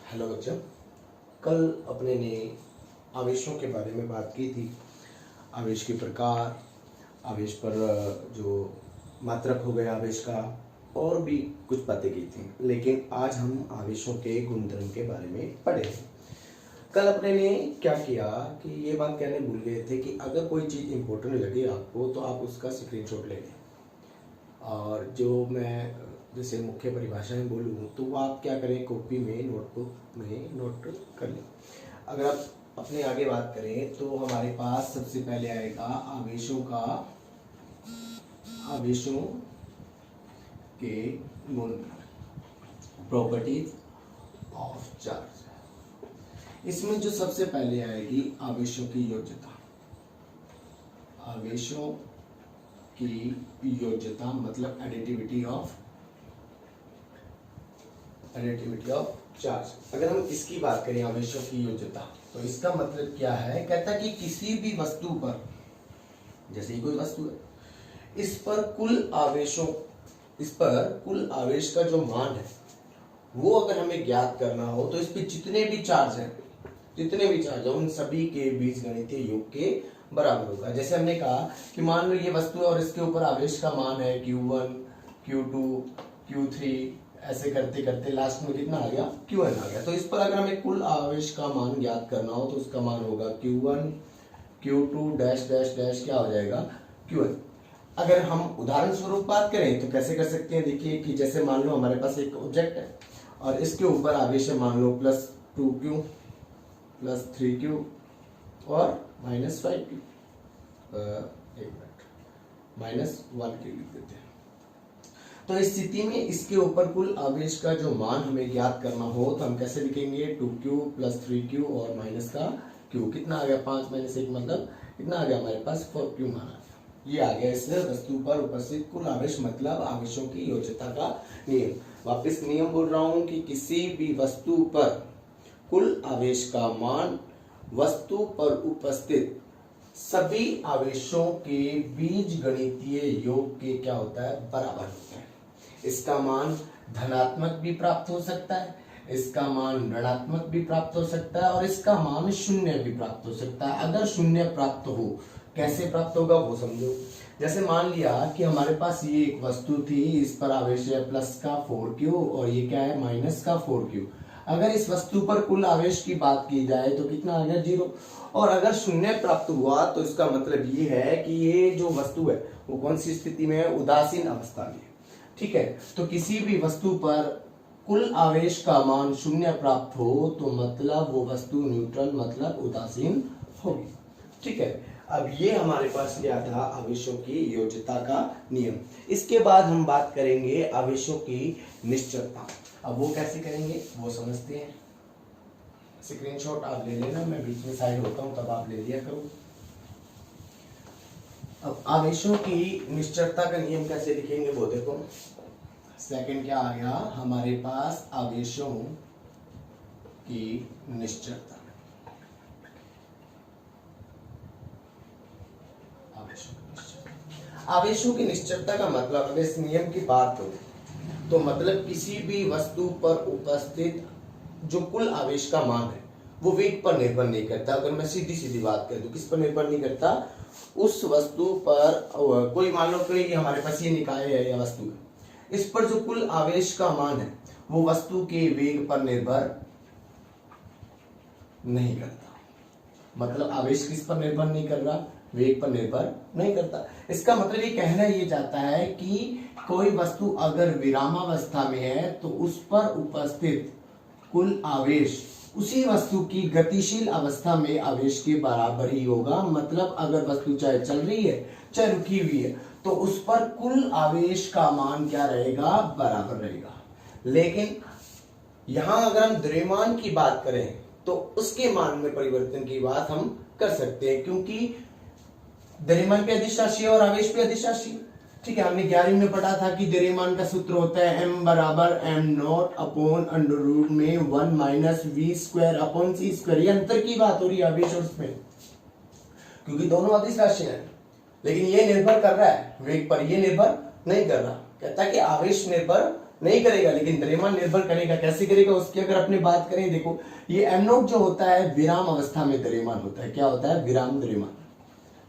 Hello बच्चों, कल अपने ने आवेशों के बारे में बात की थी। आवेश के प्रकार, आवेश पर जो मात्रक हो गया आवेश का, और भी कुछ बातें की थी। लेकिन आज हम आवेशों के गुणधर्म के बारे में पढ़े हैं। कल अपने ने क्या किया कि ये बात कहने भूल गए थे कि अगर कोई चीज़ इम्पोर्टेंट लगे आपको तो आप उसका स्क्रीनशॉट ले लें, और जो मैं जैसे मुख्य परिभाषा में बोलूँ तो वो आप क्या करें, कॉपी में नोटबुक में नोट कर लें। अगर आप अपने आगे बात करें तो हमारे पास सबसे पहले आएगा आवेशों के गुण, प्रॉपर्टीज ऑफ चार्ज। इसमें जो सबसे पहले आएगी आवेशों की योज्यता। आवेशों की योज्यता मतलब एडिटिविटी ऑफ चार्ज। अगर हम इसकी बात करें आवेशों की योज्यता, तो इसका मतलब क्या है, कहता है कि किसी भी वस्तु पर, जैसे ही कोई वस्तु है, इस पर कुल आवेश का जो मान है वो अगर हमें ज्ञात करना हो तो इस पे जितने भी चार्ज हैं उन सभी के बीजगणितीय योग के बराबर होगा। जैसे हमने कहा कि मान लो ये वस्तु है और इसके ऊपर आवेश का मान है Q1, Q2, Q3, ऐसे करते करते लास्ट में कितना आ गया, Q1 आ गया। तो इस पर अगर हमें कुल आवेश का मान ज्ञात करना हो तो उसका मान होगा Q1, Q2 dash dash dash क्या हो जाएगा, Q1। अगर हम उदाहरण स्वरूप बात करें तो कैसे कर सकते हैं, देखिए कि जैसे मान लो हमारे पास एक ऑब्जेक्ट है और इसके ऊपर आवेश है मान लो +2Q, +3Q और -5Q, एक मिनट, -1Q लिख देते हैं। तो इस स्थिति में इसके ऊपर कुल आवेश का जो मान हमें ज्ञात करना हो तो हम कैसे लिखेंगे, 2Q + 3Q और माइनस का Q। कितना आ गया, 5 - 1 मतलब कितना आ गया हमारे पास, 4Q मान आ गया। ये आ गया इस वस्तु पर उपस्थित कुल आवेश मतलब आवेशों की योज्यता का नियम। वापस नियम बोल रहा हूं कि किसी भी वस्तु पर कुल आवेश का मान वस्तु पर उपस्थित सभी आवेशों के बीजगणितीय योग के क्या होता है, बराबर होता है। इसका मान धनात्मक भी प्राप्त हो सकता है, इसका मान ऋणात्मक भी प्राप्त हो सकता है और इसका मान शून्य भी प्राप्त हो सकता है। अगर शून्य प्राप्त हो, कैसे प्राप्त होगा वो समझो। जैसे मान लिया कि हमारे पास ये एक वस्तु थी, इस पर आवेश है प्लस का 4Q और ये क्या है, माइनस का 4Q। अगर इस वस्तु पर कुल आवेश की बात की जाए तो कितना आ गया, 0। और अगर शून्य प्राप्त हुआ तो इसका मतलब ये है कि ये जो वस्तु है वो कौन सी स्थिति में है, उदासीन अवस्था में। ठीक है, तो किसी भी वस्तु पर कुल आवेश का मान शून्य प्राप्त हो तो मतलब वो वस्तु न्यूट्रल मतलब उदासीन होगी। ठीक है, अब ये हमारे पास क्या था, आवेशों की योज्यता का नियम। इसके बाद हम बात करेंगे आवेशों की निश्चलता। अब वो कैसे करेंगे वो समझते हैं। स्क्रीनशॉट आप ले लेना, मैं बीच में साइड होता हूं तब आप ले लिया करो। अब आवेशों की निश्चलता का नियम कैसे लिखेंगे वो देखो। सेकंड क्या आ गया हमारे पास, आवेशों की निश्चलता। आवेशों की निश्चलता का मतलब, अगर इस नियम की बात हो तो मतलब किसी भी वस्तु पर उपस्थित जो कुल आवेश का मान है वो वेग पर निर्भर नहीं करता। अगर मैं सीधी सीधी बात कर दूं, किस पर निर्भर नहीं करता, उस वस्तु पर कोई मान लो कि हमारे पास ये निकाय है या वस्तु है, इस पर जो कुल आवेश का मान है वो वस्तु के वेग पर निर्भर नहीं करता। मतलब आवेश किस पर निर्भर नहीं कर रहा, वेग पर निर्भर नहीं करता। इसका मतलब ये कहना ये जाता है कि कोई वस्तु अगर विरामावस्था में है तो उस पर उपस्थित कुल आवेश उसी वस्तु की गतिशील अवस्था में आवेश के बराबर ही होगा। मतलब अगर वस्तु चाहे चल रही है चाहे रुकी हुई है तो उस पर कुल आवेश का मान क्या रहेगा, बराबर रहेगा। लेकिन यहां अगर हम द्रव्यमान की बात करें तो उसके मान में परिवर्तन की बात हम कर सकते हैं, क्योंकि द्रव्यमान पे अदिश राशि है और आवेश पे अदिश राशि। ठीक है, हमने 11वीं में पढ़ा था कि द्रव्यमान का सूत्र होता है m = m0 अपॉन √1 - v²/c²। ये अंतर की बात हो रही है आवेश और उसमें, क्योंकि दोनों अदिश राशि हैं। लेकिन ये निर्भर कर रहा है वेग पर, ये निर्भर नहीं कर रहा। कहता है कि आवेश निर्भर नहीं करेगा, लेकिन द्रव्यमान निर्भर करेगा। कैसे करेगा उसकी अगर अपने बात करें, देखो ये m नॉट जो होता है विराम अवस्था में द्रव्यमान होता है। क्या होता है? विराम द्रव्यमान,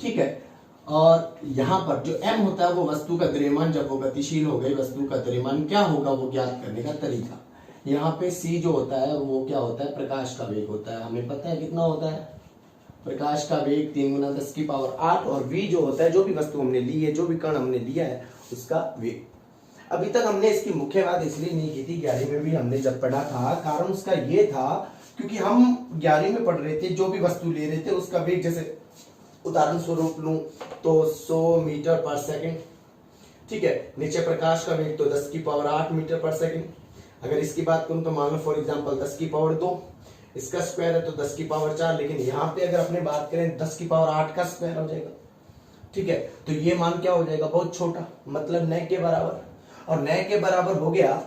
ठीक है। और यहाँ पर जो m होता है वो वस्तु का द्रव्यमान, जब वो गतिशील हो गई वस्तु का द्रव्यमान क्या होगा वो ज्ञात करने का तरीका। यहाँ पे c जो होता है वो क्या होता है? प्रकाश का वेग होता है। हमें पता है कितना होता है प्रकाश का वेग? 3 × 10⁸ और v जो होता है जो भी वस्तु हमने ली है, जो भी कण हमने लिया है उसका वेग। अभी तक हमने इसकी मुख्य बात इसलिए नहीं की थी, 11वीं में भी हमने जब पढ़ा था, कारण उसका ये था क्योंकि हम 11वीं में पढ़ रहे थे जो भी वस्तु ले रहे थे उसका वेग, जैसे उदाहरण स्वरूप लूं तो 100 मीटर पर सेकंड, ठीक है। नीचे प्रकाश का वेग तो 10⁸ मीटर पर सेकंड। अगर इसकी बात करूं तो मान लो फॉर एग्जांपल 10⁻², इसका स्क्वायर है तो 10⁻4, लेकिन यहाँ पे अगर अपने बात करें 10⁸ का स्क्वायर हो जाएगा, ठीक है। तो ये मान क्या हो जाएगा? बहुत छोटा, मतलब न के बराबर। और न के बराबर हो गया,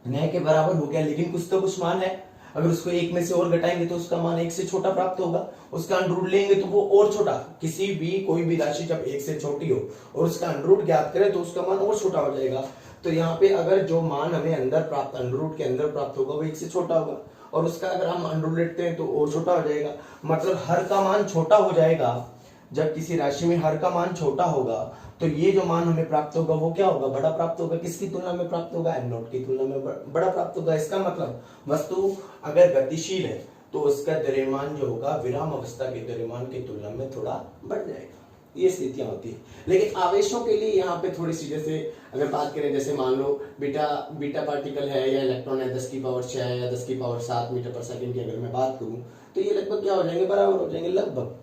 न के बराबर हो गया, लेकिन कुछ तो कुछ मान है। अगर उसको एक में से और घटाएंगे तो उसका मान एक से छोटा प्राप्त होगा, उसका अंडर लेंगे तो वो और छोटा। किसी भी कोई भी राशि जब एक से छोटी हो और उसका अंडर ज्ञात करें तो उसका मान और छोटा हो जाएगा। तो यहाँ पे अगर जो मान हमें अंदर प्राप्त, अंडर के अंदर प्राप्त होगा वो एक से छोटा होगा, और उसका अगर हम अंडर लेते हैं तो और छोटा हो जाएगा। मतलब हर का मान छोटा हो जाएगा। जब किसी राशि में हर का मान छोटा होगा तो ये जो मान हमें प्राप्त होगा वो क्या होगा? बड़ा प्राप्त होगा। किसकी तुलना में प्राप्त होगा? m नॉट की तुलना में बड़ा प्राप्त होगा। इसका मतलब वस्तु अगर गतिशील है तो उसका द्रव्यमान जो होगा विराम अवस्था के द्रव्यमान की तुलना में थोड़ा बढ़ जाएगा। ये स्थितियां होती है। लेकिन आवेशों के लिए यहाँ पे थोड़ी सी, जैसे अगर बात करें, जैसे मान लो बीटा पार्टिकल है या इलेक्ट्रॉन है 10⁶ या 10�৭ मीटर पर सेकंड की अगर मैं बात करूं तो ये लगभग क्या हो जाएंगे? बराबर हो जाएंगे लगभग,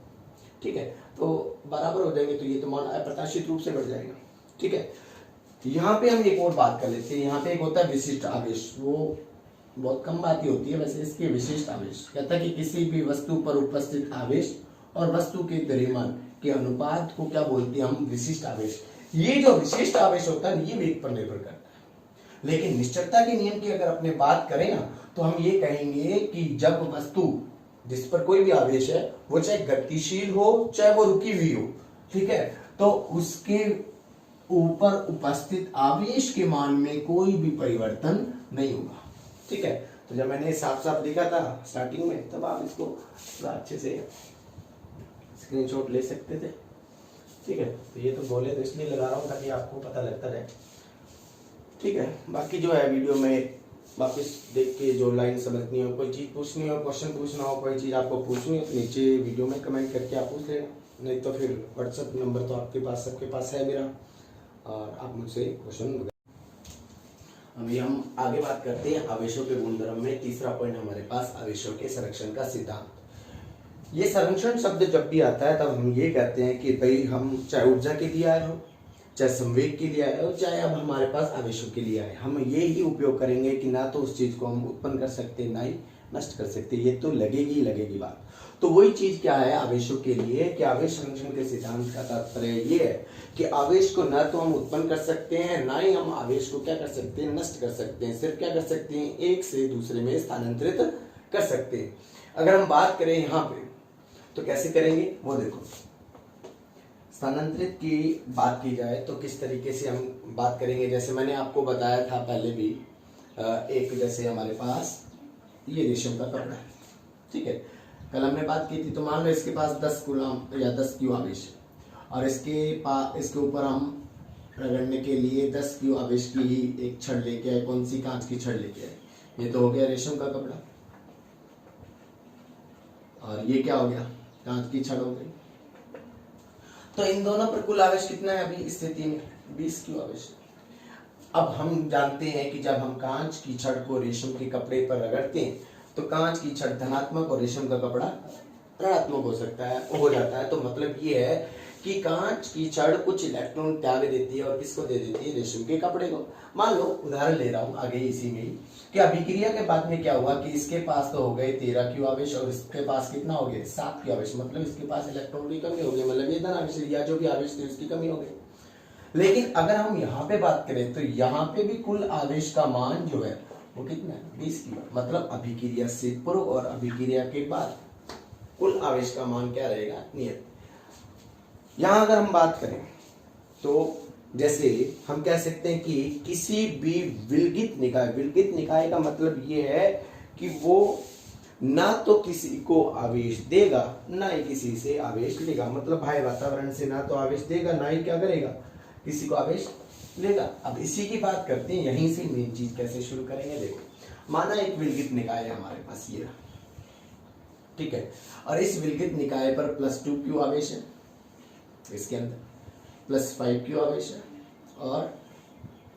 ठीक है। तो बराबर हो जाएंगे तो ये तो मान अप्रत्याशित रूप से बढ़ जाएगा, ठीक है। यहाँ पे हम एक और बात कर लेते हैं। यहाँ पे एक होता है विशिष्ट आवेश, वो बहुत कम बात ही होती है वैसे इसकी। विशिष्ट आवेश कहता है कि किसी भी वस्तु पर उपस्थित आवेश और वस्तु के द्रव्यमान के अनुपात को क्या बोलते हैं हम? विशिष्ट आवेश। ये जो विशिष्ट आवेश होता है ये वेग पर निर्भर करता है। लेकिन निश्चलता के नियम की अगर अपने बात करें ना तो हम ये कहेंगे कि जब वस्तु जिस पर कोई भी आवेश है वो चाहे गतिशील हो चाहे वो रुकी हुई हो, ठीक है, तो उसके ऊपर उपस्थित आवेश के मान में कोई भी परिवर्तन नहीं होगा, ठीक है। तो जब मैंने साफ साफ लिखा था स्टार्टिंग में तब आप इसको अच्छे से स्क्रीनशॉट ले सकते थे, ठीक है। तो ये तो बोले तो इसलिए लगा रहा हूँ ताकि आपको पता लगता रहे, ठीक है। बाकी जो है वीडियो में वापस देख के जो लाइन समझनी हो, कोई चीज़ पूछनी हो, क्वेश्चन पूछना हो, कोई चीज़ आपको पूछनी हो तो नीचे वीडियो में कमेंट करके आप पूछ लेना, नहीं तो फिर व्हाट्सएप नंबर तो आपके पास सबके पास है मेरा, और आप मुझसे क्वेश्चन। अभी हम आगे बात करते हैं आवेशों के गुणधर्म में। तीसरा पॉइंट हमारे पास आवेशों के संरक्षण का सिद्धांत। ये संरक्षण शब्द जब भी आता है तब हम ये कहते हैं कि भाई हम चाहे ऊर्जा के लिए आए हो, चाहे संवेग के लिए आए हो, चाहे अब हमारे पास आवेशों के लिए आए, हम ये ही उपयोग करेंगे कि ना तो उस चीज को हम उत्पन्न कर सकते ना ही नष्ट कर सकते। ये तो लगेगी बात। तो वही चीज क्या है आवेशों के लिए कि आवेश संरक्षण के सिद्धांत का तात्पर्य ये है कि आवेश को न तो हम उत्पन्न कर सकते हैं ना ही हम आवेश को क्या कर सकते हैं? नष्ट कर सकते हैं। सिर्फ क्या कर सकते हैं? एक से दूसरे में स्थानांतरित कर सकते हैं। अगर हम बात करें यहाँ पे तो कैसे करेंगे वो देखो। स्थानांतरित की बात की जाए तो किस तरीके से हम बात करेंगे, जैसे मैंने आपको बताया था पहले भी, एक जैसे हमारे पास ये रेशम का कपड़ा है, ठीक है। कल हमने बात की थी तो मान लो इसके पास 10 कूलम या 10 क्यू आवेश है और इसके ऊपर हम रगड़ने के लिए 10 क्यू आवेश की ही एक छड़ लेके आए। कौन सी? कांच की छड़ लेके आए। ये तो हो गया रेशम का कपड़ा, और ये क्या हो गया? कांच की छड़ हो गई। तो इन दोनों पर कुल आवेश कितना है अभी स्थिति में? 20 क्यू आवेश। अब हम जानते हैं कि जब हम कांच की छड़ को रेशम के कपड़े पर रगड़ते हैं तो कांच की छड़ धनात्मक और रेशम का कपड़ा ऋणात्मक हो सकता है, हो जाता है। तो मतलब ये है कि कांच की छड़ कुछ इलेक्ट्रॉन त्याग देती है और किसको दे देती है? रेशम के कपड़े को। मान लो उदाहरण ले रहा हूं आगे इसी में कि अभिक्रिया के बाद में क्या हुआ कि इसके पास तो हो गए 13 क्यू आवेश और इसके पास कितना हो गए? 7 क्यू आवेश। मतलब इसके पास इलेक्ट्रॉन की कमी हो गई, मतलब ये धन आवेश या जो भी आवेश थे उसकी कमी हो गई। लेकिन अगर हम यहाँ पे बात करें तो यहाँ पे भी कुल आवेश का मान जो है वो कितना है? 20 क्यू। मतलब अभिक्रिया से पूर्व और अभिक्रिया के बाद कुल आवेश का मान क्या रहेगा? नियत। यहां अगर हम बात करें तो जैसे हम कह सकते हैं कि किसी भी विलगित निकाय का मतलब ये है कि वो ना तो किसी को आवेश देगा ना ही किसी से आवेश लेगा, मतलब भाई वातावरण से ना तो आवेश देगा ना ही क्या करेगा, किसी को आवेश लेगा। अब इसी की बात करते हैं, यहीं से मेन चीज कैसे शुरू करेंगे। देखो, माना एक विलगित निकाय है हमारे पास ये, ठीक है, और इस विलगित निकाय पर +2q आवेश है, इसके अंदर +5q आवेश है और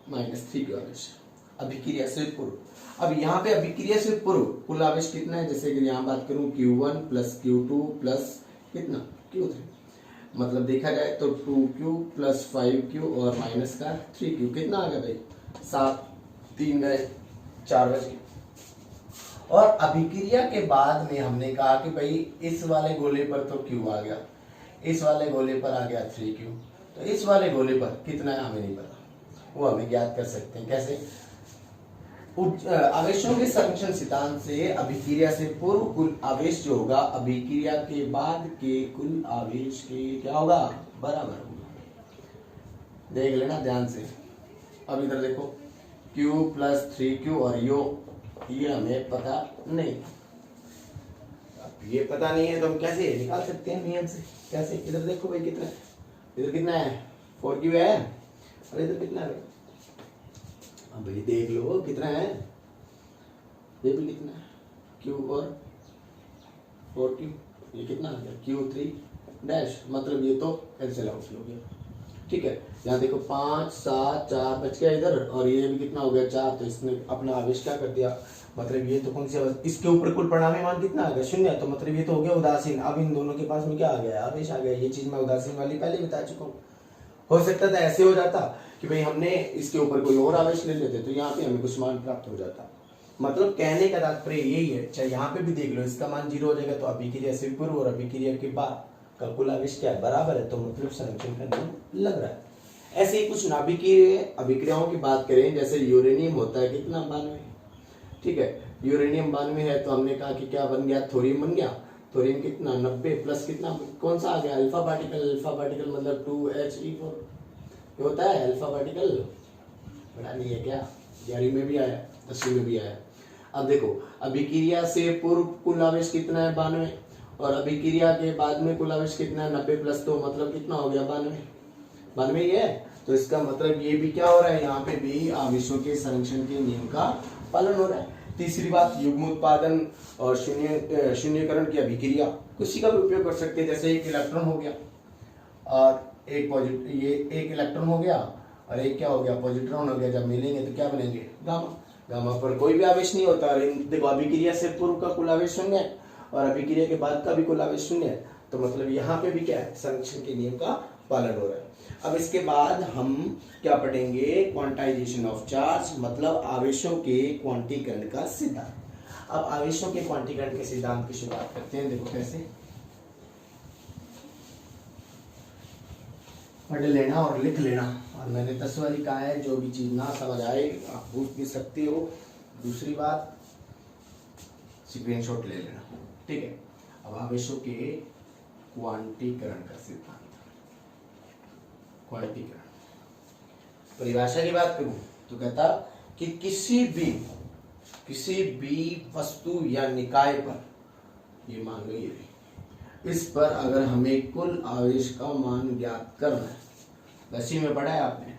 -3q आवेश है। अभिक्रिया से पूर्व, अब यहाँ पे अभिक्रिया से पूर्व कुल आवेश कितना है, जैसे कि यहाँ बात करूं Q1 + Q2 प्लस कितना Q3, मतलब देखा जाए तो 2q + 5q और माइनस का 3q, कितना आ गया भाई 7, 3 गए 4 बचे। और अभिक्रिया के बाद में हमने कहा कि भाई इस वाले गोले पर तो q आ गया, इस वाले गोले पर आ गया 3q, तो इस वाले गोले पर कितना है हमें नहीं पता, वो हमें ज्ञात कर सकते हैं कैसे, आवेशों के संरक्षण सिद्धांत से अभिक्रिया से पूर्व कुल आवेश जो होगा अभिक्रिया के बाद के कुल आवेश के क्या होगा, बराबर होगा। देख लेना ध्यान से। अब इधर देखो q + 3q और ये हमें पता नहीं, अब ये पता नहीं है तो हम कैसे निकाल सकते हैं नियम से, कैसे, इधर देखो भाई कितना है, इधर कितना है 4q है और इधर कितना है, अब भाई देख लो कितना है, ये भी कितना है q और 4q, ये कितना आ गया q3 मतलब ये तो कैंसिल आउट हो गया, ठीक है। यहाँ देखो 5 7 4 बच गया इधर और ये भी कितना हो गया 4, तो इसने अपना आवेश क्या कर दिया, मतलब ये तो कौन सी, इसके ऊपर कुल परिणामी मान कितना आ गया 0, तो मतलब ये तो हो गया उदासीन। अब इन दोनों के पास में क्या आ गया, आवेश आ गया। ये चीज मैं उदासीन वाली पहले बता चुका हूँ। हो सकता था ऐसे हो जाता कि भाई हमने इसके ऊपर कोई और आवेश ले लेते तो यहाँ पे हमें कुछ मान प्राप्त हो जाता। मतलब कहने का तात्पर्य यही है, चाहे यहाँ पे भी देख लो इसका मान 0 हो जाएगा, तो अभिक्रिया से पूर्व और अभिक्रिया के बाद का कुल आवेश क्या है, बराबर है, तो मतलब संरक्षण का नियम लग रहा है। ऐसे ही कुछ नाभिकीय अभिक्रियाओं की बात करें, जैसे यूरेनियम होता है कितना 92, ठीक है, यूरेनियम 92 है, तो हमने कहा कि क्या बन गया, थोरियम बन गया। थोरियम कितना 90 प्लस कितना, कौन सा आ गया, अल्फा पार्टिकल मतलब 2He4 होता है अल्फा पार्टिकल, पता नहीं है क्या, 11वीं में भी आया 10वीं में भी आया। अब देखो अभिक्रिया से पूर्व कुल आवेश कितना है 92 और अभिक्रिया के बाद में कुल आवेश कितना है 90 प्लस, तो मतलब कितना हो गया 92 ही है। तो इसका मतलब ये भी क्या हो रहा है, यहाँ पे भी आवेशों के संरक्षण के नियम का पालन हो रहा है। तीसरी बात, युग्म उत्पादन और शून्यकरण की अभिक्रिया, किसी का भी उपयोग कर सकते हैं। जैसे एक इलेक्ट्रॉन हो गया और एक पॉजिटिव, ये एक इलेक्ट्रॉन हो गया और एक क्या हो गया पॉजिट्रॉन हो गया, जब मिलेंगे तो क्या बनेंगे गामा। गामा पर कोई भी आवेश नहीं होता। देखो अभिक्रिया से पूर्व का कुल आवेश 0 है और अभिक्रिया के बाद का भी कुल आवेश 0 है, तो मतलब यहाँ पे भी क्या है, संरक्षण के नियम का पालन हो रहा है। अब इसके बाद हम क्या पढ़ेंगे, क्वांटाइजेशन ऑफ चार्ज, मतलब आवेशों के क्वांटीकरण का सिद्धांत। अब आवेशों के क्वांटीकरण के सिद्धांत की शुरुआत करते हैं। देखो कैसे, पढ़ लेना और लिख लेना। और मैंने 10 वाली कहा है, जो भी चीज ना समझ आए आप पूछ भी सकते हो। दूसरी बात, स्क्रीनशॉट ले लेना, ठीक है। अब आवेशों के क्वांटीकरण का सिद्धांत, क्वांटीकरण परिभाषा की बात करूं तो कहता कि किसी भी वस्तु या निकाय पर, ये मान लो ये, इस पर अगर हमें कुल आवेश का मान ज्ञात करना है, 10वीं में पढ़ा है आपने,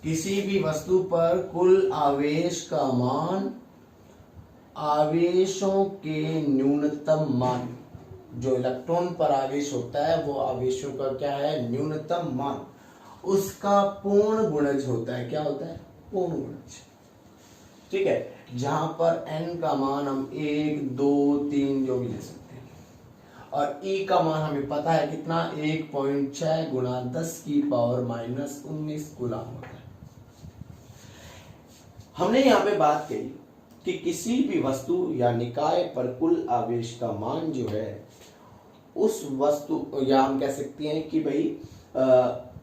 किसी भी वस्तु पर कुल आवेश का मान, आवेशों के न्यूनतम मान, जो इलेक्ट्रॉन पर आवेश होता है वो आवेशों का क्या है, न्यूनतम मान, उसका पूर्ण गुणज होता है। क्या होता है, पूर्ण गुणज, ठीक है। जहां पर n का मान हम 1 2 3 जो भी ले सकते हैं, और E का मान हमें पता है कितना, 1.6 गुणा 10⁻⁻19 गुना होता है। हमने यहाँ पे बात कही कि किसी भी वस्तु या निकाय पर कुल आवेश का मान जो है, उस वस्तु, या हम कह सकते हैं कि भाई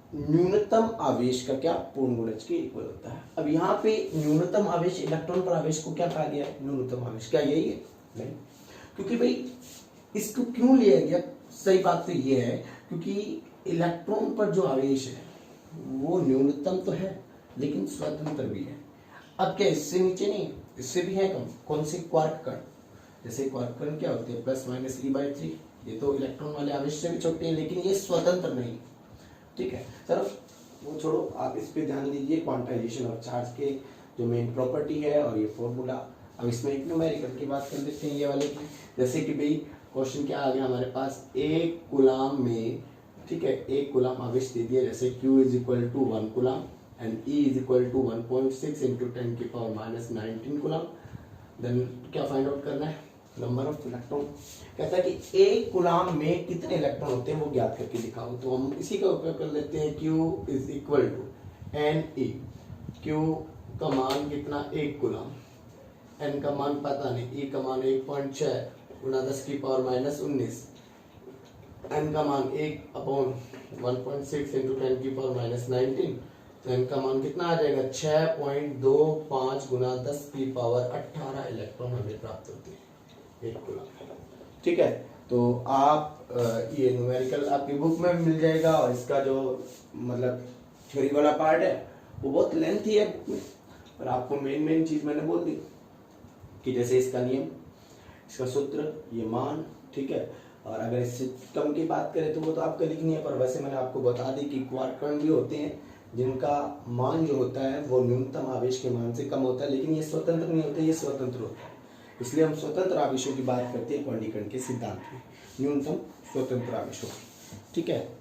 न्यूनतम आवेश का क्या, पूर्ण गुणज के इक्वल होता है। अब यहाँ पे न्यूनतम आवेश, इलेक्ट्रॉन पर आवेश को क्या कहा गया है, न्यूनतम आवेश, क्या यही है, नहीं, क्योंकि भाई इसको क्यों लिया गया, सही बात तो ये है क्योंकि इलेक्ट्रॉन पर जो आवेश है वो न्यूनतम तो है लेकिन स्वतंत्र भी है। अब क्या इससे नीचे नहीं, इससे भी है कम। कौन से? क्वार्क कण। जैसे क्वार्क कण क्या होते हैं, +-e/3। ये तो इलेक्ट्रॉन वाले आवेश से भी छोटे हैं लेकिन ये स्वतंत्र नहीं। ठीक है, चलो वो छोड़ो, आप इस पे ध्यान दीजिए। क्वांटाइजेशन ऑफ चार्ज के जो मेन प्रॉपर्टी है और ये फॉर्मूला। अब इसमें एक न्यूमेरिकल की बात कर लेते हैं ये वाले की। जैसे कि भाई क्वेश्चन क्या आ गया हमारे पास, 1 कूलाम में, ठीक है, 1 कूलाम आवेश दे दिया, जैसे Q = 1 coulomb and E = 1.6 × 10⁻⁻19 coulomb. Then क्या फाइंड आउट करना है? Number of electron. कहता है कि 1 कूलाम में कितने इलेक्ट्रॉन होते हैं वो ज्ञात करके दिखाओ। तो हम इसी का उपयोग कर लेते हैं। Q = Ne। Q का मान कितना? 1 कूलाम। N का मान पता नहीं, E का मान 1.6 × 10⁻⁻19, N का मान 1/1.6 × 10⁻⁻19, तो N का मान कितना आ जाएगा? 6.25 × 10⁻18 इलेक्ट्रॉन हमें प्राप्त होते हैं 1 कूलाम। ठीक है, तो आप ये न्यूमेरिकल आपकी बुक में मिल जाएगा और इसका जो मतलब थ्योरी वाला पार्ट है वो बहुत लेंथी है बुक में, और आपको मेन चीज मैंने बोल दी कि जैसे इसका नियम, इसका सूत्र, ये मान, ठीक है। और अगर इससे कम की बात करें तो वो तो आपको लिखनी है, पर वैसे मैंने आपको बता दी कि क्वार्क कण भी होते हैं जिनका मान जो होता है वो न्यूनतम आवेश के मान से कम होता है, लेकिन ये स्वतंत्र नहीं होते, ये स्वतंत्र होते हैं। इसलिए हम स्वतंत्र आवेशों की बात करते हैं क्वांटीकरण के सिद्धांत में, न्यूनतम स्वतंत्र आवेशों। ठीक है।